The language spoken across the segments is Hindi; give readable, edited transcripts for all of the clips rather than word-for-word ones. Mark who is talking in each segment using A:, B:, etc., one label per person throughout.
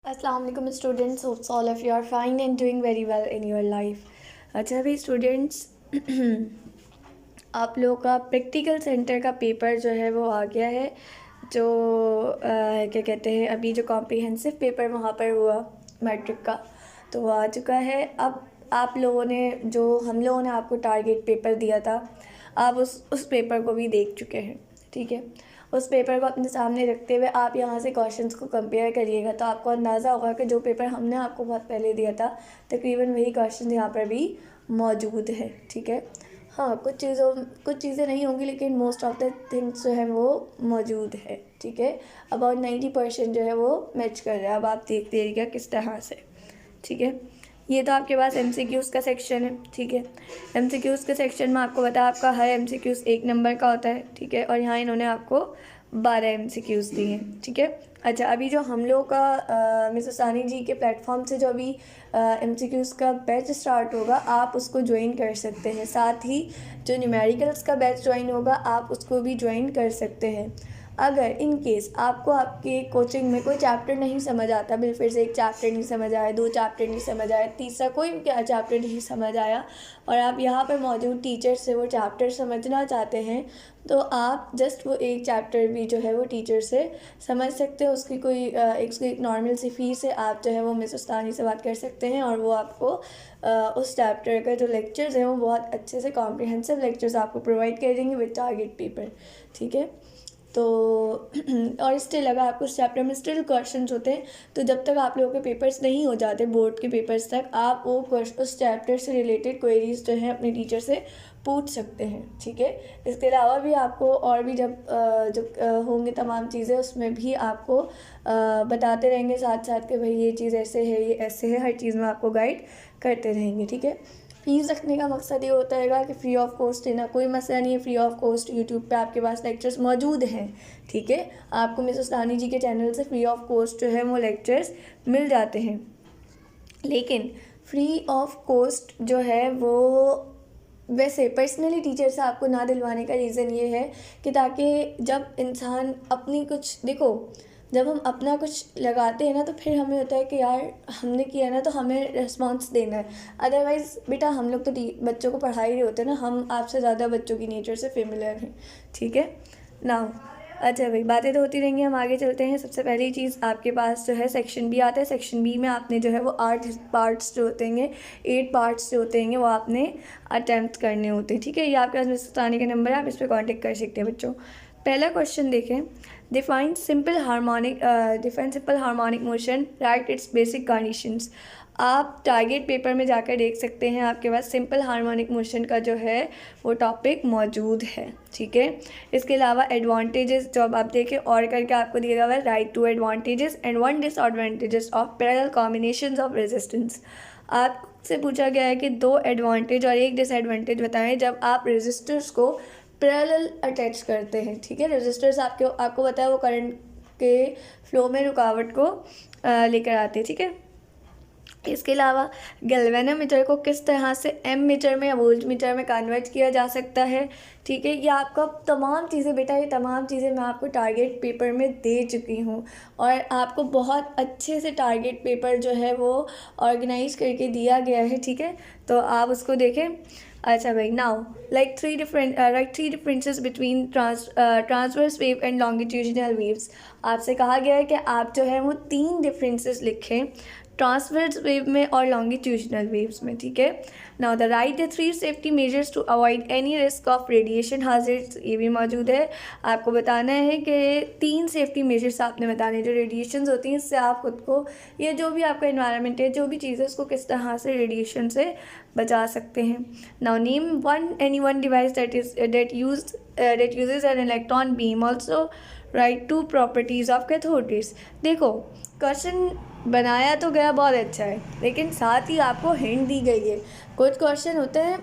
A: अस्सलाम वालेकुम students, hopes all of you are fine and doing very well in your life. अच्छा भाई स्टूडेंट्स, आप लोगों का प्रैक्टिकल सेंटर का पेपर जो है वो आ गया है। जो क्या कहते हैं, अभी जो कॉम्प्रिहेंसिव पेपर वहाँ पर हुआ मैट्रिक का, तो वो आ चुका है। अब आप लोगों ने जो हम लोगों ने आपको टारगेट पेपर दिया था, आप उस पेपर को भी देख चुके हैं। ठीक है, उस पेपर को अपने सामने रखते हुए आप यहाँ से क्वेश्चंस को कंपेयर करिएगा, तो आपको अंदाज़ा होगा कि जो पेपर हमने आपको बहुत पहले दिया था तकरीबन वही क्वेश्चन यहाँ पर भी मौजूद है। ठीक है, हाँ कुछ चीज़ें नहीं होंगी, लेकिन मोस्ट ऑफ द थिंग्स जो है वो मौजूद है। ठीक है, अबाउट 90% जो है वो मैच कर रहा है। अब आप देखते रहिएगा किस तरह से। ठीक है, ये तो आपके पास MCQs का सेक्शन है। ठीक है, MCQs के सेक्शन में आपको पता है आपका हर MCQs 1 नंबर का होता है। ठीक है, और यहाँ इन्होंने आपको 12 MCQs दिए हैं। ठीक है, अच्छा अभी जो हम लोग का मिस सानी जी के प्लेटफॉर्म से जो अभी MCQs का बैच स्टार्ट होगा, आप उसको ज्वाइन कर सकते हैं। साथ ही जो न्यूमेरिकल्स का बैच ज्वाइन होगा, आप उसको भी ज्वाइन कर सकते हैं। अगर इन केस आपको आपके कोचिंग में कोई चैप्टर नहीं समझ आता, बिल फिर से एक चैप्टर नहीं समझ आया, 2 चैप्टर नहीं समझ आया, तीसरा कोई भी क्या चैप्टर नहीं समझ आया, और आप यहाँ पर मौजूद टीचर से वो चैप्टर समझना चाहते हैं, तो आप जस्ट वो एक चैप्टर भी जो है वो टीचर से समझ सकते हैं। उसकी कोई एक नॉर्मल सी फ़ीस है, आप जो है वो मिस उस्तानी से बात कर सकते हैं, और वो आपको उस चैप्टर का जो लेक्चर्स हैं वो बहुत अच्छे से कॉम्प्रिहेंसिव लेक्चर्स आपको प्रोवाइड कर देंगे विद टारगेट पेपर। ठीक है, तो और स्टिल अगर आपको उस चैप्टर में स्टिल क्वेश्चंस होते हैं, तो जब तक आप लोगों के पेपर्स नहीं हो जाते बोर्ड के पेपर्स तक, आप वो उस चैप्टर से रिलेटेड क्वेरीज जो हैं अपने टीचर से पूछ सकते हैं। ठीक है, इसके अलावा भी आपको और भी जब होंगे तमाम चीज़ें, उसमें भी आपको बताते रहेंगे साथ साथ कि भाई ये चीज़ ऐसे है, ये ऐसे है, हर चीज़ में आपको गाइड करते रहेंगे। ठीक है, फ़ीस रखने का मकसद ये होता है कि फ़्री ऑफ कॉस्ट देना, कोई मसला नहीं है। फ्री ऑफ कॉस्ट यूट्यूब पे आपके पास लेक्चर्स मौजूद हैं। ठीक है, आपको मिस उस्तानी जी के चैनल से फ्री ऑफ कॉस्ट जो है वो लेक्चर्स मिल जाते हैं। लेकिन फ्री ऑफ कॉस्ट जो है वो वैसे पर्सनली टीचर से आपको ना दिलवाने का रीज़न ये है कि ताकि जब इंसान अपनी कुछ देखो, जब हम अपना कुछ लगाते हैं ना, तो फिर हमें होता है कि यार हमने किया ना, तो हमें रिस्पॉन्स देना है। अदरवाइज़ बेटा हम लोग तो बच्चों को पढ़ा ही रहे होते हैं ना, हम आपसे ज़्यादा बच्चों की नेचर से फेमिलियर हैं। ठीक है ना। अच्छा भाई, बातें तो होती रहेंगी, हम आगे चलते हैं। सबसे पहली चीज़ आपके पास जो है सेक्शन बी आता है। सेक्शन बी में आपने जो है वो 8 पार्ट्स जो होते हैं, 8 पार्ट्स जो होते हैं वो आपने अटैम्प्ट करने होते हैं। ठीक है, ये आपके पास मिस उस्तानी का नंबर है, आप इस पर कॉन्टेक्ट कर सकते हैं बच्चों। पहला क्वेश्चन देखें, define simple harmonic motion, right it's basic conditions. आप टारगेट पेपर में जाकर देख सकते हैं, आपके पास सिंपल हार्मोनिक मोशन का जो है वो टॉपिक मौजूद है। ठीक है, इसके अलावा एडवांटेजेस जो अब आप देखें और करके आपको दिया हुआ है, write two advantages and 1 disadvantages of parallel combinations of resistance. आपसे पूछा गया है कि 2 एडवांटेज और 1 डिसएडवांटेज बताएं जब आप रेजिस्टर्स को पैरेलल अटैच करते हैं। ठीक है, रेजिस्टर्स आपको पता है वो करंट के फ्लो में रुकावट को लेकर आते हैं। ठीक है, इसके अलावा गैल्वेनोमीटर को किस तरह से एमीटर में या वोल्ट मीटर में कन्वर्ट किया जा सकता है। ठीक है, ये आपका तमाम चीज़ें बेटा, ये तमाम चीज़ें मैं आपको टारगेट पेपर में दे चुकी हूँ, और आपको बहुत अच्छे से टारगेट पेपर जो है वो ऑर्गेनाइज करके दिया गया है। ठीक है, तो आप उसको देखें। अच्छा भाई, now like three differences between transverse wave and longitudinal waves. आपसे कहा गया है कि आप जो है वो 3 डिफरेंसेस लिखें ट्रांसवर्स वेव में और लॉन्गिट्यूडिनल वेव्स में। ठीक है, now the write the 3 safety measures to avoid any risk of radiation hazards, ये भी मौजूद है। आपको बताना है कि 3 सेफ्टी मेजर्स आपने बताने हैं जो रेडिएशन होती हैं, इससे आप खुद को, ये जो भी आपका इन्वायरमेंट है, जो भी चीज़ है, उसको किस तरह से रेडिएशन से बचा सकते हैं। Now name any one device that uses an electron beam, also write two properties of cathode. देखो क्वेश्चन बनाया तो गया बहुत अच्छा है, लेकिन साथ ही आपको हिंट दी गई है। कुछ क्वेश्चन होते हैं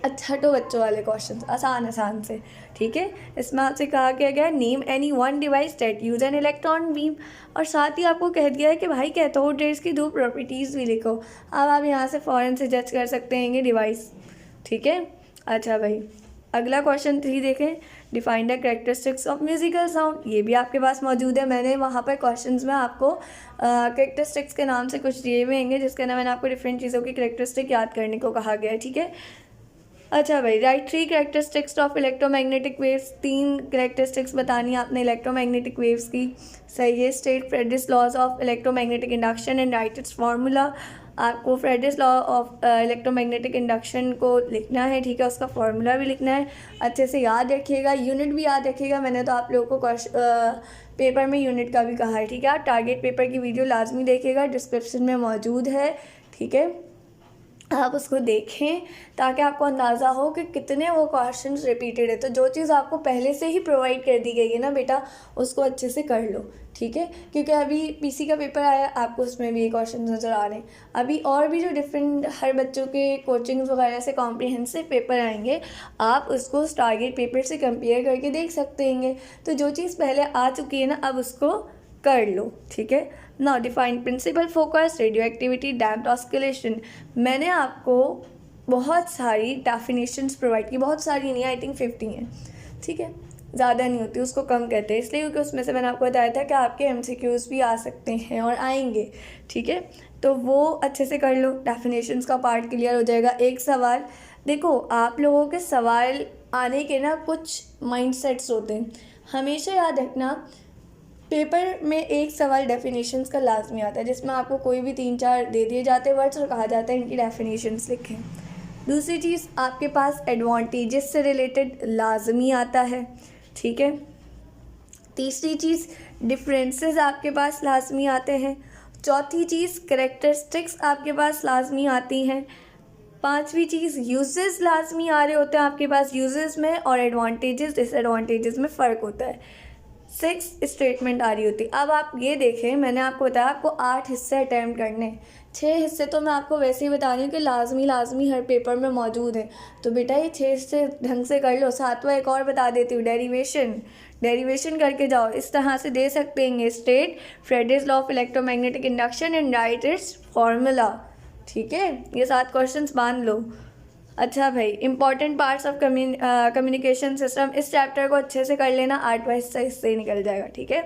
A: छोटो बच्चों वाले क्वेश्चन, आसान से। ठीक है, इसमें आपसे कहा गया name any one device that use N electron beam, और साथ ही आपको कह दिया है कि भाई कैथोड रेज की 2 प्रॉपर्टीज़ भी लिखो। अब आप यहाँ से फ़ौरन से जज कर सकते हैं ये डिवाइस। ठीक है, अच्छा भाई, अगला क्वेश्चन 3 देखें, define the characteristics of musical sound, ये भी आपके पास मौजूद है। मैंने वहाँ पर क्वेश्चंस में आपको कैरेक्टरिस्टिक्स के नाम से कुछ दिए हुए होंगे, जिसके अंदर मैंने आपको डिफरेंट चीज़ों की कैरेक्टरिस्टिक याद करने को कहा गया है, ठीक है। अच्छा भाई, write 3 characteristics of electromagnetic waves, 3 characteristics बतानी है आपने इलेक्ट्रोमैग्नेटिक वेव्स की, सही है। State Faraday's laws of electromagnetic induction and write its formula, आपको Faraday's law of electromagnetic induction को लिखना है, ठीक है, उसका फार्मूला भी लिखना है, अच्छे से याद रखिएगा, यूनिट भी याद रखिएगा। मैंने तो आप लोगों को पेपर में यूनिट का भी कहा है, ठीक है। आप टारगेट पेपर की वीडियो लाजमी देखिएगा, डिस्क्रिप्शन में मौजूद है, ठीक है, आप उसको देखें ताकि आपको अंदाज़ा हो कि कितने वो क्वेश्चंस रिपीटेड है। तो जो चीज़ आपको पहले से ही प्रोवाइड कर दी गई है ना बेटा, उसको अच्छे से कर लो, ठीक है, क्योंकि अभी पीसी का पेपर आया, आपको उसमें भी ये क्वेश्चन नज़र आ रहे हैं। अभी और भी जो डिफरेंट हर बच्चों के कोचिंग्स वगैरह से कॉम्प्रिहेंसिव पेपर आएंगे, आप उसको टारगेट पेपर से कंपेयर करके देख सकते हैं। तो जो चीज़ पहले आ चुकी है ना, अब उसको कर लो, ठीक है। Now define principal focus, radioactivity, damped oscillation. मैंने आपको बहुत सारी डेफिनेशंस प्रोवाइड की, बहुत सारी नहीं, आई थिंक 50 हैं, ठीक है, ज़्यादा नहीं होती, उसको कम कहते हैं इसलिए क्योंकि उसमें से मैंने आपको बताया था कि आपके MCQs भी आ सकते हैं और आएंगे, ठीक है। तो वो अच्छे से कर लो, डेफिनेशंस का पार्ट क्लियर हो जाएगा। एक सवाल देखो, आप लोगों के सवाल आने के ना कुछ माइंडसेट्स होते हैं, हमेशा याद रखना पेपर में एक सवाल डेफिनेशंस का लाजमी आता है, जिसमें आपको कोई भी 3-4 दे दिए जाते हैं वर्ड्स और कहा जाता है इनकी डेफिनेशंस लिखें। दूसरी चीज़, आपके पास एडवांटेजेस से रिलेटेड लाजमी आता है, ठीक है। तीसरी चीज़, डिफरेंसेस आपके पास लाजमी आते हैं। चौथी चीज़, कैरेक्टरिस्टिक्स आपके पास लाजमी आती हैं। पांचवी चीज़, यूजेस लाजमी आ रहे होते हैं आपके पास, यूजेस में और एडवांटेजेस डिसएडवांटेजेस में फ़र्क होता है। 6 स्टेटमेंट आ रही होती। अब आप ये देखें, मैंने आपको बताया आपको 8 हिस्से अटैम्प्ट करने, 6 हिस्से तो मैं आपको वैसे ही बता रही हूँ कि लाजमी हर पेपर में मौजूद है। तो बेटा ये 6 हिस्से ढंग से कर लो। 7वां एक और बता देती हूँ, डेरिवेशन करके जाओ, इस तरह से दे सकते हैं। State Fredericks law of electromagnetic induction and write its formula, ठीक है, ये 7 क्वेश्चंस बांध लो। अच्छा भाई, important parts of communication system, इस चैप्टर को अच्छे से कर लेना, 8वां हिस्सा इससे ही निकल जाएगा, ठीक है।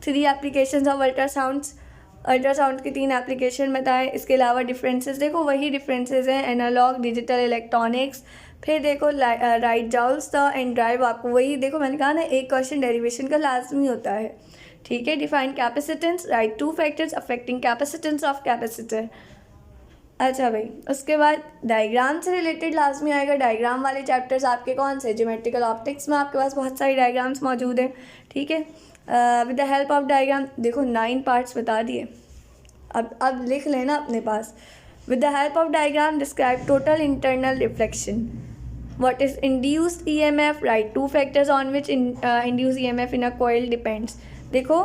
A: 3 एप्लीकेशंस ऑफ अल्ट्रासाउंड की 3 एप्लीकेशन बताएं। इसके अलावा डिफरेंसेस देखो, वही डिफरेंसेस हैं, एनालॉग, डिजिटल, इलेक्ट्रॉनिक्स। फिर देखो right joules the end drive, आपको वही देखो, मैंने कहा ना एक क्वेश्चन डेरिवेशन का लाजमी होता है, ठीक है। Define capacitance, right 2 factors affecting capacitance of capacitor. अच्छा भाई, उसके बाद डायग्राम से रिलेटेड लाजमी आएगा। डायग्राम वाले चैप्टर्स आपके कौन से, ज्योमेट्रिकल ऑप्टिक्स में आपके पास बहुत सारी डायग्राम्स मौजूद हैं, ठीक है। With the help of diagram, देखो 9 पार्ट्स बता दिए, अब लिख लेना अपने पास। With the help of diagram describe total internal reflection, what is induced EMF, write 2 factors on which induce EMF in a coil depends. देखो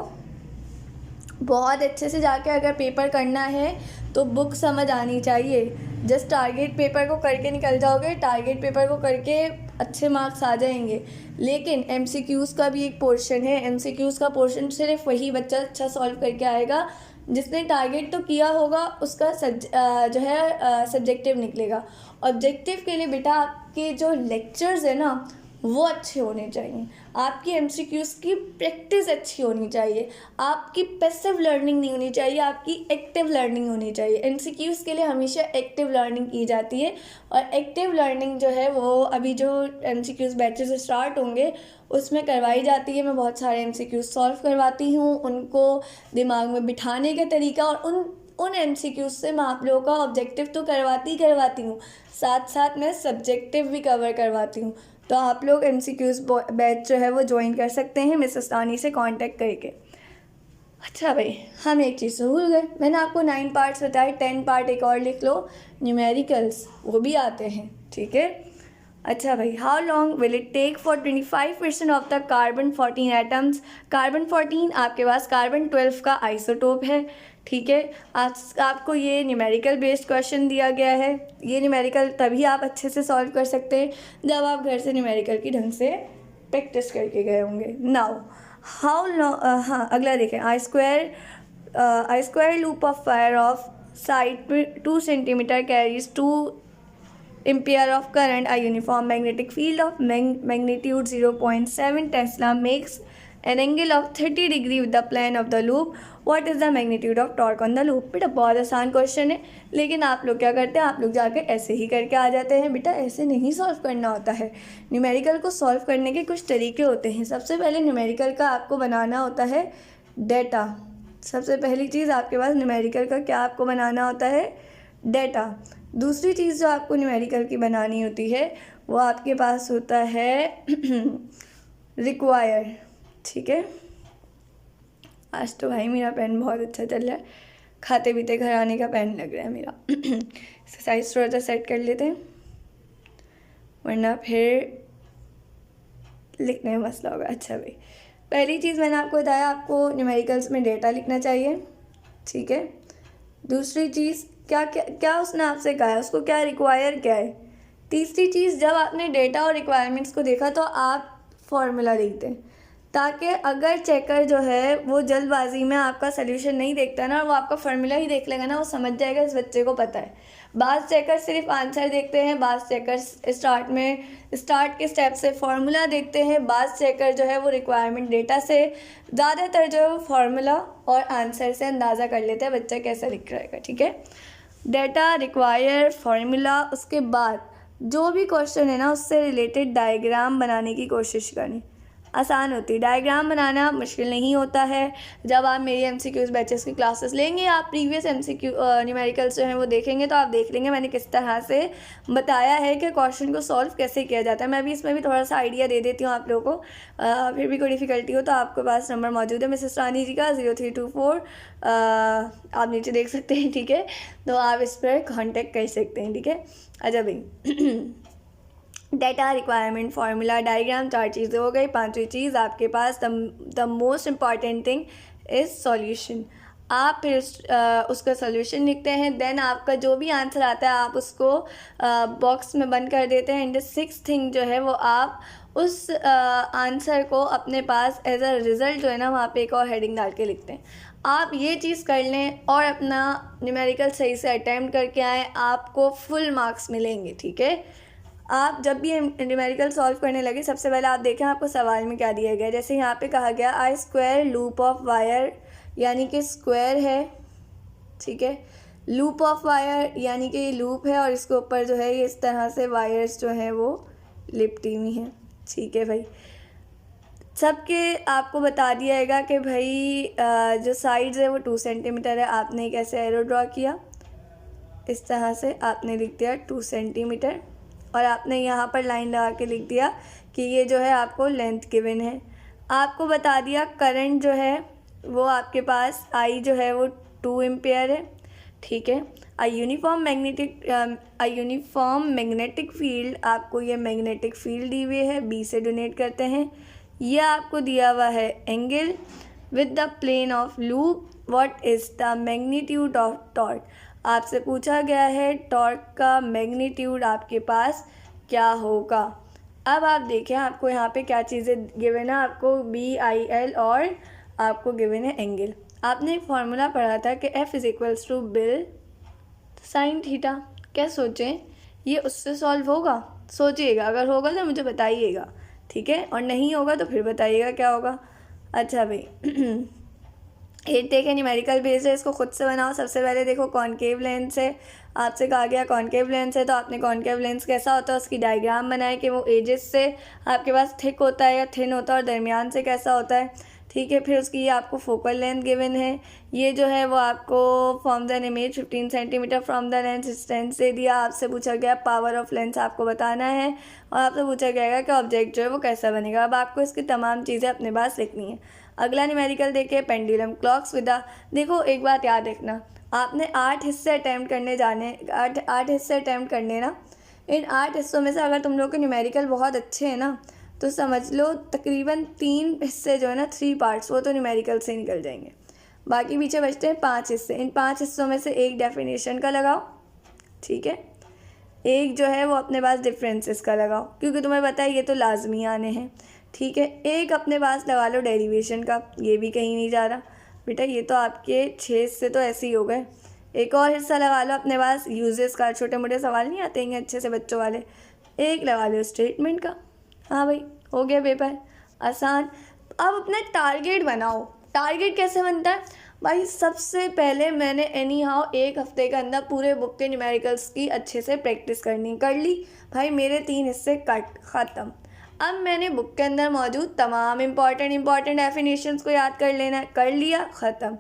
A: बहुत अच्छे से जाके अगर पेपर करना है तो बुक समझ आनी चाहिए। जस्ट टारगेट पेपर को करके निकल जाओगे, टारगेट पेपर को करके अच्छे मार्क्स आ जाएंगे, लेकिन MCQs का भी एक पोर्शन है। MCQs का पोर्शन सिर्फ वही बच्चा अच्छा सॉल्व करके आएगा जिसने टारगेट तो किया होगा, उसका जो है सब्जेक्टिव निकलेगा। ऑब्जेक्टिव के लिए बेटा आपके जो लेक्चर्स है ना वो अच्छे होने चाहिए, आपकी MCQs की प्रैक्टिस अच्छी होनी चाहिए, आपकी पैसिव लर्निंग नहीं होनी चाहिए, आपकी एक्टिव लर्निंग होनी चाहिए। MCQs के लिए हमेशा एक्टिव लर्निंग की जाती है, और एक्टिव लर्निंग जो है वो अभी जो MCQs बैचेस स्टार्ट होंगे उसमें करवाई जाती है। मैं बहुत सारे MCQs सॉल्व करवाती हूँ, उनको दिमाग में बिठाने का तरीका, और उन MCQs से मैं आप लोगों का ऑब्जेक्टिव तो करवाती हूँ, साथ साथ मैं सब्जेक्टिव भी कवर करवाती हूँ। तो आप लोग MCQs बैच जो है वो ज्वाइन कर सकते हैं मिस अस्तानी से कांटेक्ट करके। अच्छा भाई, हम एक चीज़ भूल गए, मैंने आपको 9 पार्ट्स बताए, 10 पार्ट एक और लिख लो, न्यूमेरिकल्स वो भी आते हैं, ठीक है। अच्छा भाई, how long will it take for 25% of the carbon 14 atoms. Carbon 14 आपके पास कार्बन 12 का आइसोटोप है, ठीक है। आज आपको ये न्यूमेरिकल बेस्ड क्वेश्चन दिया गया है। ये न्यूमेरिकल तभी आप अच्छे से सॉल्व कर सकते हैं जब आप घर से न्यूमेरिकल की ढंग से प्रैक्टिस करके गए होंगे। नाउ हाउ लॉन्ग, हाँ अगला देखें, I square loop of fire of side 2 centimetre carries 2 ampere of current, a uniform magnetic field of magnitude 0.7 Tesla makes an angle of 30 degree with the plane of the loop. What is the magnitude of torque on the loop? बेटा बहुत आसान क्वेश्चन है, लेकिन आप लोग क्या करते हैं, आप लोग जाके ऐसे ही करके आ जाते हैं। बेटा ऐसे नहीं सॉल्व करना होता है। न्यूमेरिकल को सॉल्व करने के कुछ तरीके होते हैं। सबसे पहले न्यूमेरिकल का आपको बनाना होता है डेटा। सबसे पहली चीज़ आपके पास न्यूमेरिकल का क्या आपको बनाना होता है, डेटा। दूसरी चीज़ जो आपको न्यूमेरिकल की बनानी होती है वो आपके पास होता है रिक्वायर। ठीक है, आज तो भाई मेरा पेन बहुत अच्छा चल रहा है, खाते पीते घर आने का पेन लग रहा है मेरा। एक्सरसाइज थोड़ा सा सेट कर लेते हैं, वरना फिर लिखने में मसला होगा। अच्छा भाई, पहली चीज़ मैंने आपको बताया, आपको न्यूमेरिकल्स में डेटा लिखना चाहिए। ठीक है, दूसरी चीज़ क्या क्या क्या उसने आपसे कहा है, उसको क्या रिक्वायर क्या है। तीसरी चीज़, जब आपने डेटा और रिक्वायरमेंट्स को देखा तो आप फॉर्मूला लिख दें, ताकि अगर चेकर जो है वो जल्दबाजी में आपका सोल्यूशन नहीं देखता ना, वो आपका फार्मूला ही देख लेगा ना, वो समझ जाएगा इस बच्चे को पता है। बाज़ चेकर सिर्फ आंसर देखते हैं, बाज़ चेकर स्टार्ट के स्टेप से फार्मूला देखते हैं, बाज़ चेकर जो है वो रिक्वायरमेंट डेटा से, ज़्यादातर जो है वो फार्मूला और आंसर से अंदाज़ा कर लेते हैं बच्चा कैसा लिख रहेगा। ठीक है, डेटा, रिक्वायर, फार्मूला, उसके बाद जो भी क्वेश्चन है ना उससे रिलेटेड डायग्राम बनाने की कोशिश करें। आसान होती है, डायग्राम बनाना मुश्किल नहीं होता है। जब आप मेरी एमसीक्यूज़ बैचेस की क्लासेस लेंगे, आप प्रीवियस एमसीक्यू न्यूमेरिकल्स जो हैं वो देखेंगे तो आप देख लेंगे मैंने किस तरह से बताया है कि क्वेश्चन को सॉल्व कैसे किया जाता है। मैं भी इसमें भी थोड़ा सा आइडिया दे देती हूँ आप लोगों को। फिर भी कोई डिफ़िकल्टी हो तो आपके पास नंबर मौजूद है मिसेस रानी जी का 0324, आप नीचे देख सकते हैं। ठीक है, तो आप इस पर कॉन्टेक्ट कर सकते हैं। ठीक है, अच्छा भाई, डेटा, रिक्वायरमेंट, फार्मूला, डायग्राम, 4 चीज़ें हो गई। 5वीं चीज़ आपके पास the most important thing is solution. आप फिर उसका सॉल्यूशन लिखते हैं, देन आपका जो भी आंसर आता है आप उसको बॉक्स में बंद कर देते हैं। एंड द 6th थिंग जो है वो आप उस आंसर को अपने पास एज अ रिज़ल्ट जो है ना वहाँ पे एक और हेडिंग डाल के लिखते हैं। आप ये चीज़ कर लें और अपना न्यूमेरिकल सही से अटैम्प्ट करके आएँ, आपको फुल मार्क्स मिलेंगे। ठीक है, आप जब भी न्यूमेरिकल सॉल्व करने लगे सबसे पहले आप देखें आपको सवाल में क्या दिया गया। जैसे यहाँ पे कहा गया आई स्क्वायर लूप ऑफ वायर, यानी कि स्क्वायर है। ठीक है, लूप ऑफ वायर यानी कि ये लूप है और इसके ऊपर जो है ये इस तरह से वायर्स जो हैं वो लिपटी हुई हैं। ठीक है भाई, सबके आपको बता दिया जाएगा कि भाई जो साइड्स है वो 2 सेंटीमीटर है। आपने कैसे एरो ड्रॉ किया, इस तरह से आपने लिख दिया 2 सेंटीमीटर और आपने यहाँ पर लाइन लगा के लिख दिया कि ये जो है आपको लेंथ गिवन है। आपको बता दिया करंट जो है वो आपके पास आई जो है वो 2 एम्पेयर है। ठीक है, अ यूनिफॉर्म मैग्नेटिक फील्ड, आपको ये मैग्नेटिक फील्ड दी हुई है, बी से डोनेट करते हैं। यह आपको दिया हुआ है angle with the plane of loop, what is the magnitude of torque. आपसे पूछा गया है टॉर्क का मैग्नीट्यूड आपके पास क्या होगा। अब आप देखें आपको यहाँ पे क्या चीज़ें गिवन है, आपको BIL और आपको गिवन है एंगल। आपने एक फार्मूला पढ़ा था कि F = बिल साइन थीटा। क्या सोचें ये उससे सॉल्व होगा, सोचिएगा, अगर होगा तो मुझे बताइएगा। ठीक है, और नहीं होगा तो फिर बताइएगा क्या होगा। अच्छा भाई, एक देखें न्यूमेरिकल बेस्ड है, इसको खुद से बनाओ। सबसे पहले देखो कॉनकेव लेंस है, आपसे कहा गया कॉनकेव लेंस है तो आपने कॉनकेव लेंस कैसा होता है उसकी डायग्राम बनाए कि वो एजेस से आपके पास थिक होता है या थिन होता है और दरमियान से कैसा होता है। ठीक है, फिर उसकी ये आपको फोकल लेंथ गिवन है, ये जो है वो आपको from the image 15 centimetre from the lens distance से दिया। आपसे पूछा गया पावर ऑफ लेंस आपको बताना है और आपसे पूछा गया कि ऑब्जेक्ट जो है वो कैसा बनेगा। अब आपको इसकी तमाम चीज़ें अपने पास लिखनी है। अगला न्यूमेरिकल देखिए पेंडुलम क्लॉक्स विद द, देखो एक बात याद रखना, आपने 8 हिस्से अटैम्प्ट करने जाने, 8 हिस्से अटैम्प्ट करने ना। इन 8 हिस्सों में से अगर तुम लोग के न्यूमेरिकल बहुत अच्छे हैं ना तो समझ लो तकरीबन 3 हिस्से जो है ना 3 पार्ट्स वो तो न्यूमेरिकल से निकल जाएंगे। बाकी पीछे बचते हैं 5 हिस्से। इन 5 हिस्सों में से एक डेफिनेशन का लगाओ। ठीक है, एक जो है वो अपने पास डिफरेंसेस का लगाओ क्योंकि तुम्हें पता है ये तो लाजमी आने हैं। ठीक है, एक अपने पास लगा लो डेरिवेशन का, ये भी कहीं नहीं जा रहा बेटा, ये तो आपके 6 से तो ऐसे ही हो गए। एक और हिस्सा लगा लो अपने पास यूजेस का, छोटे मोटे सवाल नहीं आते हैं अच्छे से बच्चों वाले, एक लगा लो स्टेटमेंट का। हाँ भाई, हो गया पेपर आसान। अब अपना टारगेट बनाओ। टारगेट कैसे बनता है भाई? सबसे पहले मैंने एनी हाउ 1 हफ्ते के अंदर पूरे बुक के न्यूमेरिकल्स की अच्छे से प्रैक्टिस कर ली भाई। मेरे 3 हिस्से कट ख़त्म। अब मैंने बुक के अंदर मौजूद तमाम इम्पॉर्टेंट डेफिनेशंस को याद कर लेना है, कर लिया, ख़त्म।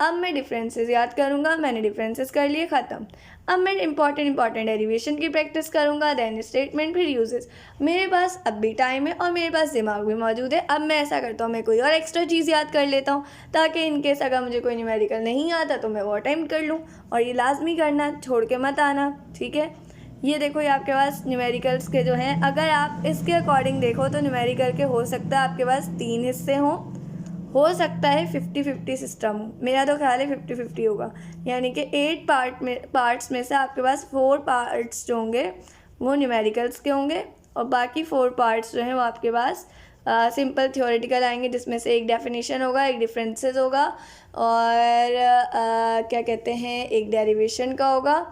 A: अब मैं डिफरेंसेस याद करूँगा, मैंने डिफरेंसेस कर लिए, ख़त्म। अब मैं इम्पॉर्टेंट डेरिवेशन की प्रैक्टिस करूँगा, देन स्टेटमेंट, फिर यूजेस। मेरे पास अब भी टाइम है और मेरे पास दिमाग भी मौजूद है। अब मैं ऐसा करता हूँ, मैं कोई और एक्स्ट्रा चीज़ याद कर लेता हूँ ताकि इनकेस अगर मुझे कोई न्यूमेरिकल नहीं आता तो मैं वो अटेम्प्ट कर लूँ। और ये लाजमी करना, छोड़ के मत आना, ठीक है। ये देखो, ये आपके पास न्यूमेरिकल्स के जो हैं, अगर आप इसके अकॉर्डिंग देखो तो न्यूमेरिकल के हो सकता है आपके पास 3 हिस्से हों, हो सकता है 50-50 सिस्टम हो। मेरा तो ख्याल है 50-50 होगा, यानी कि 8 पार्ट्स में से आपके पास 4 पार्ट्स जो होंगे वो न्यूमेरिकल्स के होंगे और बाकी 4 पार्ट्स जो हैं वो आपके पास सिंपल थ्योरेटिकल आएंगे, जिसमें से एक डेफिनेशन होगा, एक डिफरेंसेस होगा और क्या कहते हैं, एक डेरिवेशन का होगा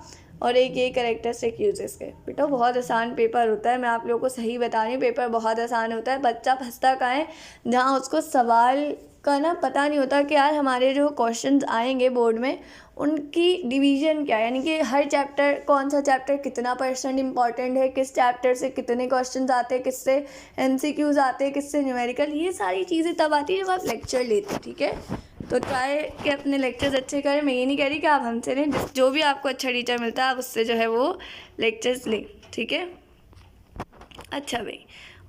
A: और एक ये कैरेक्टरिस्टिक यूजेस के। बेटा बहुत आसान पेपर होता है, मैं आप लोगों को सही बता रही हूँ, पेपर बहुत आसान होता है। बच्चा फंसता कहाँ है, जहाँ उसको सवाल का ना पता नहीं होता कि यार हमारे जो क्वेश्चंस आएंगे बोर्ड में उनकी डिवीज़न क्या है, यानी कि हर चैप्टर, कौन सा चैप्टर कितना % इम्पॉर्टेंट है, किस चैप्टर से कितने क्वेश्चंस आते हैं, किससे MCQs आते हैं, किससे न्यूमेरिकल। ये सारी चीज़ें तब आती है जब आप लेक्चर लेते हैं, ठीक है। तो ट्राई कि अपने लेक्चर्स अच्छे करें। मैं ये नहीं कह रही कि आप हमसे लें, जो भी आपको अच्छा टीचर मिलता है आप उससे जो है वो लेक्चर्स लें, ठीक है। अच्छा भाई,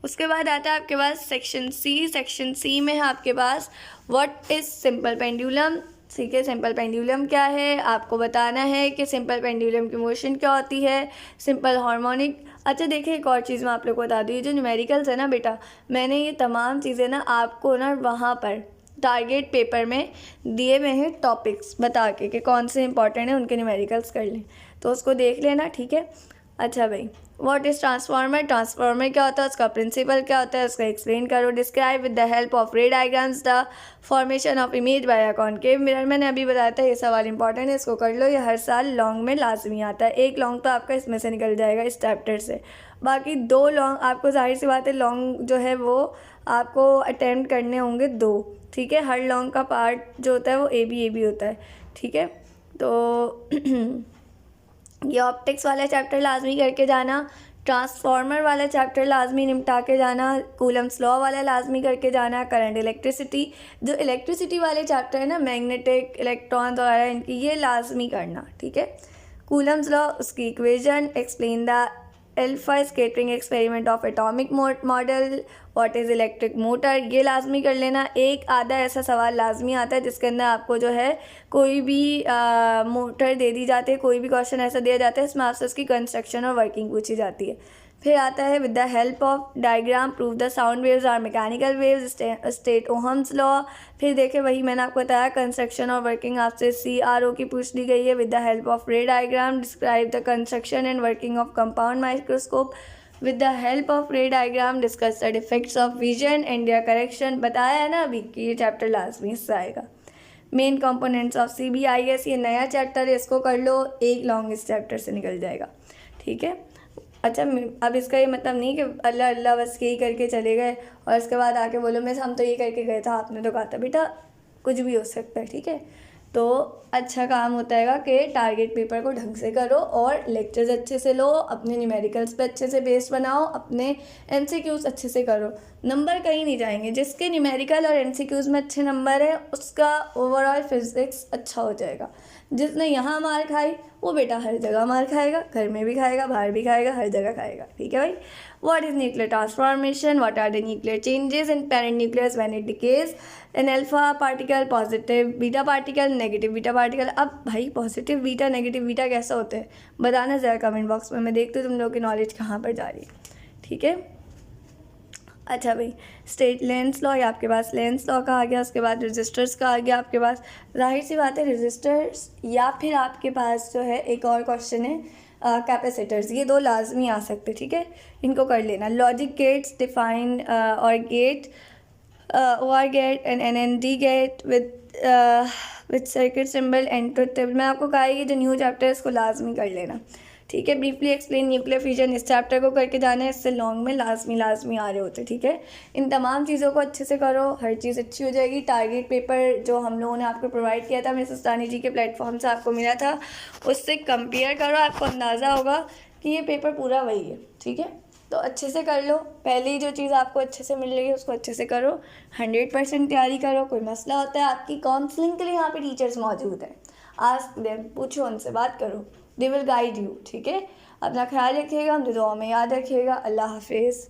A: उसके बाद आता है आपके पास सेक्शन सी। सेक्शन सी में है आपके पास व्हाट इज़ सिंपल पेंडुलम। ठीक है, सिंपल पेंडुलम क्या है आपको बताना है कि सिंपल पेंडुलम की मोशन क्या होती है, सिंपल हार्मोनिक। अच्छा देखिए, एक और चीज़ मैं आप लोग को बता दूँ, ये जो न्यूमेरिकल्स है ना बेटा, मैंने ये तमाम चीज़ें ना आपको ना वहाँ पर टारगेट पेपर में दिए हुए हैं टॉपिक्स बता के कि कौन से इंपॉर्टेंट है, उनके न्यूमेरिकल्स कर लें, तो उसको देख लेना, ठीक है। अच्छा भाई, व्हाट इज़ ट्रांसफार्मर। ट्रांसफार्मर क्या होता है, उसका प्रिंसिपल क्या होता है, उसका एक्सप्लेन करो। Describe with the help of रे diagrams the formation of image by a concave mirror. मैंने अभी बताया था, ये सवाल इंपॉर्टेंट है, इसको कर लो, ये हर साल लॉन्ग में लाजमी आता है। एक लॉन्ग तो आपका इसमें से निकल जाएगा, इस चैप्टर से। बाकी 2 लॉन्ग आपको, जाहिर सी बात है, लॉन्ग जो है वो आपको अटेम्प्ट करने होंगे 2, ठीक है। हर लॉन्ग का पार्ट जो होता है वो ए बी होता है, ठीक है। तो ये ऑप्टिक्स वाला चैप्टर लाजमी करके जाना, ट्रांसफार्मर वाला चैप्टर लाजमी निपटा के जाना, कूलम्स लॉ वाला लाजमी करके जाना, करंट इलेक्ट्रिसिटी, जो इलेक्ट्रिसिटी वाले चैप्टर है ना, मैग्नेटिक, इलेक्ट्रॉन वगैरह, इनकी ये लाजमी करना, ठीक है। कूलम्स लॉ, उसकी equation, explain the alpha scattering experiment of atomic model, what is electric motor, ये लाजमी कर लेना। एक आधा ऐसा सवाल लाजमी आता है जिसके अंदर आपको जो है कोई भी मोटर दे दी जाती है, कोई भी क्वेश्चन ऐसा दिया जाता है इसमें आपसे उसकी कंस्ट्रक्शन और वर्किंग पूछी जाती है। फिर आता है with the help of diagram prove the sound waves are mechanical waves, state Ohm's law. फिर देखे, वही मैंने आपको बताया, कंस्ट्रक्शन और वर्किंग आपसे CRO की पूछ दी गई है। With the help of ray diagram describe the construction and working of compound microscope. With the help of ray diagram discuss the defects of vision and their correction. बताया है ना अभी कि ये चैप्टर लाजमी हिस्सा आएगा। मेन कंपोनेंट्स ऑफ CBIS, ये नया चैप्टर है, इसको कर लो, एक लॉन्ग इस चैप्टर से निकल जाएगा, ठीक है। अच्छा, अब इसका ये मतलब नहीं कि अल्लाह अल्लाह बस यही करके चले गए और इसके बाद आके बोलो मैं हम तो ये करके गए था, आपने तो कहा था। बेटा कुछ भी हो सकता है, ठीक है। तो अच्छा काम होता है कि टारगेट पेपर को ढंग से करो और लेक्चर्स अच्छे से लो, अपने न्यूमेरिकल्स पे अच्छे से बेस बनाओ, अपने MCQs अच्छे से करो, नंबर कहीं नहीं जाएंगे। जिसके न्यूमेरिकल और MCQs में अच्छे नंबर है उसका ओवरऑल फिजिक्स अच्छा हो जाएगा। जिसने यहाँ मार खाई वो बेटा हर जगह मार खाएगा, घर में भी खाएगा, बाहर भी खाएगा, हर जगह खाएगा, ठीक है भाई। What is nuclear transformation, what are the nuclear changes in parent nucleus when it decays, an alpha particle, positive beta particle, negative beta particle. अब भाई पॉजिटिव बीटा नेगेटिव बीटा कैसा होता है बताना ज़रा कमेंट बॉक्स में, मैं देखती हूँ तुम लोग की नॉलेज कहाँ पर जा रही है, ठीक है। अच्छा भाई, स्टेट लेंस लॉ, या आपके पास लेंस लॉ का आ गया, उसके बाद रजिस्टर्स का आ गया आपके पास। जाहिर सी बात है रजिस्टर्स, या फिर आपके पास जो है एक और क्वेश्चन है कैपेसिटर्स, ये 2 लाजमी आ सकते, ठीक है, इनको कर लेना। लॉजिक गेट्स डिफाइन और gate OR gate and NND gate with with circuit symbol and truth table. मैं आपको कहा है कि जो न्यू चैप्टर है इसको लाजमी कर लेना, ठीक है। ब्रीफली एक्सप्लेन न्यूक्लियर फिजन, इस चैप्टर को करके जाना है, इससे लॉन्ग में लाजमी आ रहे होते, ठीक है। इन तमाम चीज़ों को अच्छे से करो, हर चीज़ अच्छी हो जाएगी। टारगेट पेपर जो हम लोगों ने आपको प्रोवाइड किया था, मिस उस्तानी जी के प्लेटफॉर्म से आपको मिला था, उससे कंपेयर करो, आपको अंदाज़ा होगा कि ये पेपर पूरा वही है, ठीक है। तो अच्छे से कर लो, पहले ही जो चीज़ आपको अच्छे से मिल रही है उसको अच्छे से करो, 100% तैयारी करो। कोई मसला होता है आपकी काउंसलिंग के लिए यहाँ पे टीचर्स मौजूद हैं, आस्क देम, पूछो उनसे, बात करो, दे विल गाइड यू, ठीक है। अपना ख्याल रखिएगा, मुझे दुआ में याद रखिएगा। अल्लाह हाफिज़।